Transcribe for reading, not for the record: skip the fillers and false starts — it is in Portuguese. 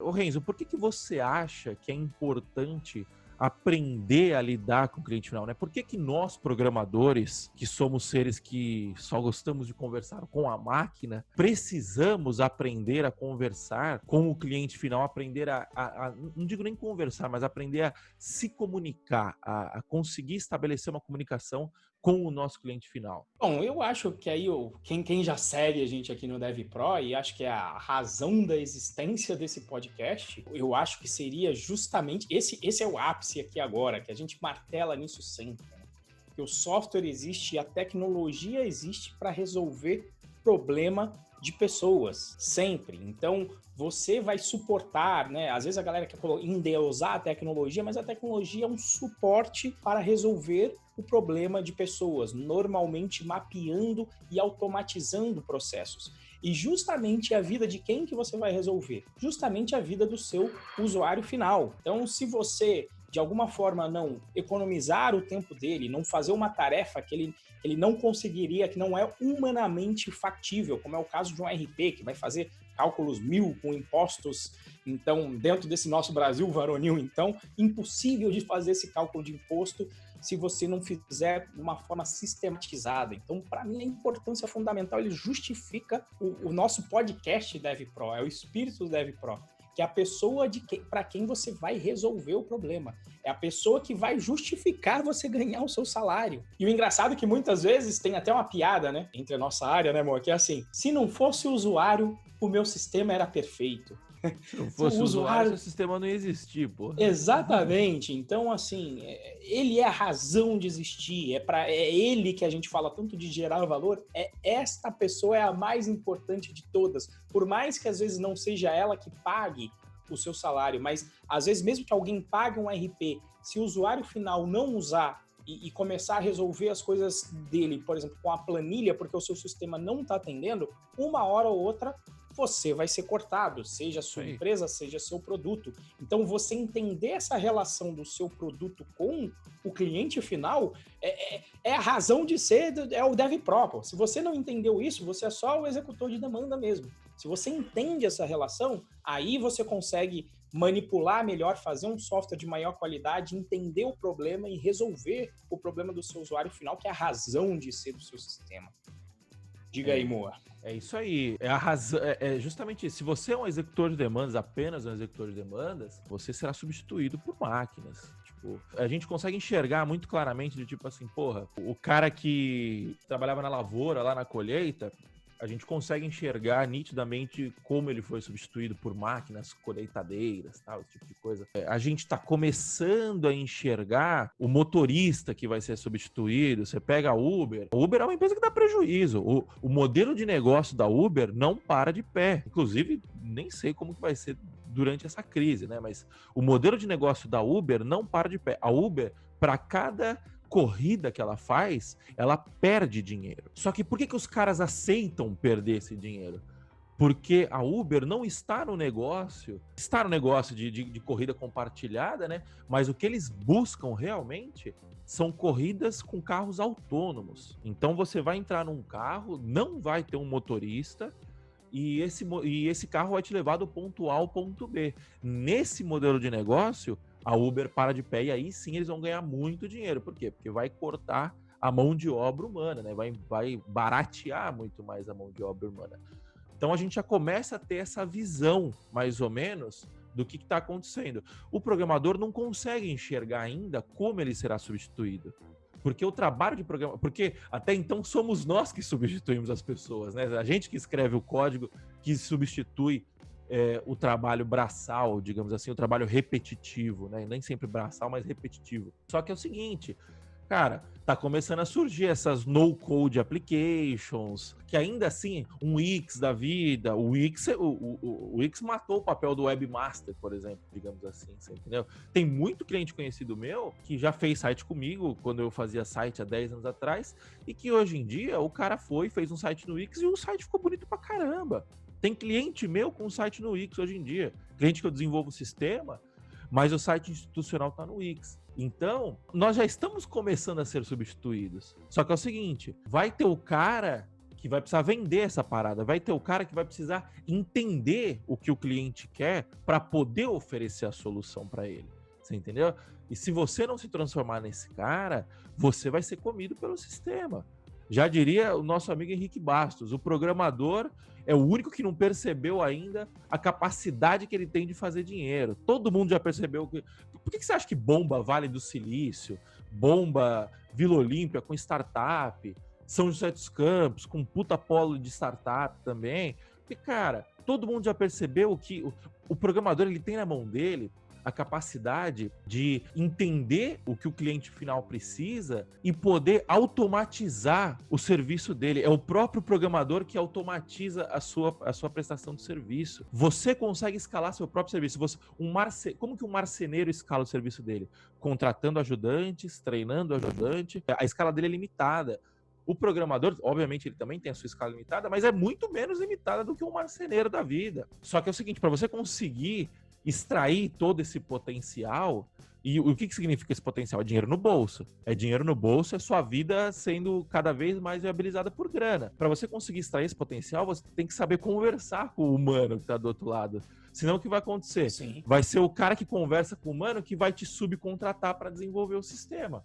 Ô Renzo, por que você acha que é importante aprender a lidar com o cliente final, né? Por que nós, programadores, que somos seres que só gostamos de conversar com a máquina, precisamos aprender a conversar com o cliente final, aprender não digo nem conversar, mas aprender a se comunicar, a conseguir estabelecer uma comunicação com o nosso cliente final? Bom, eu acho que aí quem já segue a gente aqui no DevPro, e acho que é a razão da existência desse podcast, eu acho que seria justamente, esse é o ápice aqui agora, que a gente martela nisso sempre, né? Que o software existe e a tecnologia existe para resolver problema de pessoas, sempre. Então, você vai suportar, né? Às vezes a galera quer endeusar a tecnologia, mas a tecnologia é um suporte para resolver o problema de pessoas, normalmente mapeando e automatizando processos. E justamente a vida de quem que você vai resolver? Justamente a vida do seu usuário final. Então, se você de alguma forma não economizar o tempo dele, não fazer uma tarefa que ele não conseguiria, que não é humanamente factível, como é o caso de um RP, que vai fazer cálculos 1000 com impostos, então, dentro desse nosso Brasil varonil, então, impossível de fazer esse cálculo de imposto se você não fizer de uma forma sistematizada. Então, para mim, a importância fundamental, ele justifica o nosso podcast DevPro, é o espírito do DevPro, que é a pessoa para quem você vai resolver o problema. É a pessoa que vai justificar você ganhar o seu salário. E o engraçado é que muitas vezes tem até uma piada, né? Entre a nossa área, né, amor? Que é assim, se não fosse o usuário, o meu sistema era perfeito. Se não fosse o usuário, seu sistema não ia existir, pô. Exatamente. Então, assim, ele é a razão de existir. É ele que a gente fala tanto de gerar valor. Esta pessoa é a mais importante de todas. Por mais que às vezes não seja ela que pague o seu salário, mas às vezes mesmo que alguém pague um RP, se o usuário final não usar e começar a resolver as coisas dele, por exemplo, com a planilha, porque o seu sistema não está atendendo, uma hora ou outra você vai ser cortado, seja a sua empresa, seja seu produto. Então, você entender essa relação do seu produto com o cliente final é a razão de ser, é o DevPro. Se você não entendeu isso, você é só o executor de demanda mesmo. Se você entende essa relação, aí você consegue manipular melhor, fazer um software de maior qualidade, entender o problema e resolver o problema do seu usuário final, que é a razão de ser do seu sistema. Diga aí, Moa. É isso aí, é a razão, é justamente isso. Se você é um executor de demandas, apenas um executor de demandas, você será substituído por máquinas. Tipo, a gente consegue enxergar muito claramente de tipo assim, porra, o cara que trabalhava na lavoura, lá na colheita, a gente consegue enxergar nitidamente como ele foi substituído por máquinas colheitadeiras, tal, esse tipo de coisa. A gente está começando a enxergar o motorista que vai ser substituído. Você pega a Uber. A Uber é uma empresa que dá prejuízo. O modelo de negócio da Uber não para de pé. Inclusive, nem sei como que vai ser durante essa crise, né? Mas o modelo de negócio da Uber não para de pé. A Uber, para cada corrida que ela faz, ela perde dinheiro. Só que por que os caras aceitam perder esse dinheiro? Porque a Uber não está no negócio de corrida compartilhada, né? Mas o que eles buscam realmente são corridas com carros autônomos. Então você vai entrar num carro, não vai ter um motorista, e esse carro vai te levar do ponto A ao ponto B. Nesse modelo de negócio, a Uber para de pé e aí sim eles vão ganhar muito dinheiro. Por quê? Porque vai cortar a mão de obra humana, né? Vai baratear muito mais a mão de obra humana. Então a gente já começa a ter essa visão, mais ou menos, do que está acontecendo. O programador não consegue enxergar ainda como ele será substituído. Porque o trabalho de programação... Porque até então somos nós que substituímos as pessoas, né? A gente que escreve o código que substitui o trabalho braçal, digamos assim, o trabalho repetitivo, né? Nem sempre braçal, mas repetitivo. Só que é o seguinte, cara, tá começando a surgir essas no-code applications, que ainda assim, um Wix da vida, o Wix matou o papel do webmaster, por exemplo, digamos assim, você entendeu? Tem muito cliente conhecido meu que já fez site comigo, quando eu fazia site há 10 anos atrás, e que hoje em dia o cara fez um site no Wix e o site ficou bonito pra caramba. Tem cliente meu com site no Wix hoje em dia, cliente que eu desenvolvo o sistema, mas o site institucional está no Wix. Então, nós já estamos começando a ser substituídos. Só que é o seguinte, vai ter o cara que vai precisar vender essa parada. Vai ter o cara que vai precisar entender o que o cliente quer para poder oferecer a solução para ele. Você entendeu? E se você não se transformar nesse cara, você vai ser comido pelo sistema. Já diria o nosso amigo Henrique Bastos, o programador é o único que não percebeu ainda a capacidade que ele tem de fazer dinheiro. Todo mundo já percebeu que... Por que você acha que bomba Vale do Silício, bomba Vila Olímpia com startup, São José dos Campos com puta polo de startup também? Porque, cara, todo mundo já percebeu que o programador ele tem na mão dele a capacidade de entender o que o cliente final precisa e poder automatizar o serviço dele. É o próprio programador que automatiza a sua prestação de serviço. Você consegue escalar seu próprio serviço. Como que um marceneiro escala o serviço dele? Contratando ajudantes, treinando ajudante. A escala dele é limitada. O programador, obviamente, ele também tem a sua escala limitada, mas é muito menos limitada do que um marceneiro da vida. Só que é o seguinte, para você conseguir extrair todo esse potencial, e o que significa esse potencial? É dinheiro no bolso. É dinheiro no bolso, é sua vida sendo cada vez mais viabilizada por grana. Para você conseguir extrair esse potencial, você tem que saber conversar com o humano que está do outro lado. Senão o que vai acontecer? Sim. Vai ser o cara que conversa com o humano que vai te subcontratar para desenvolver o sistema.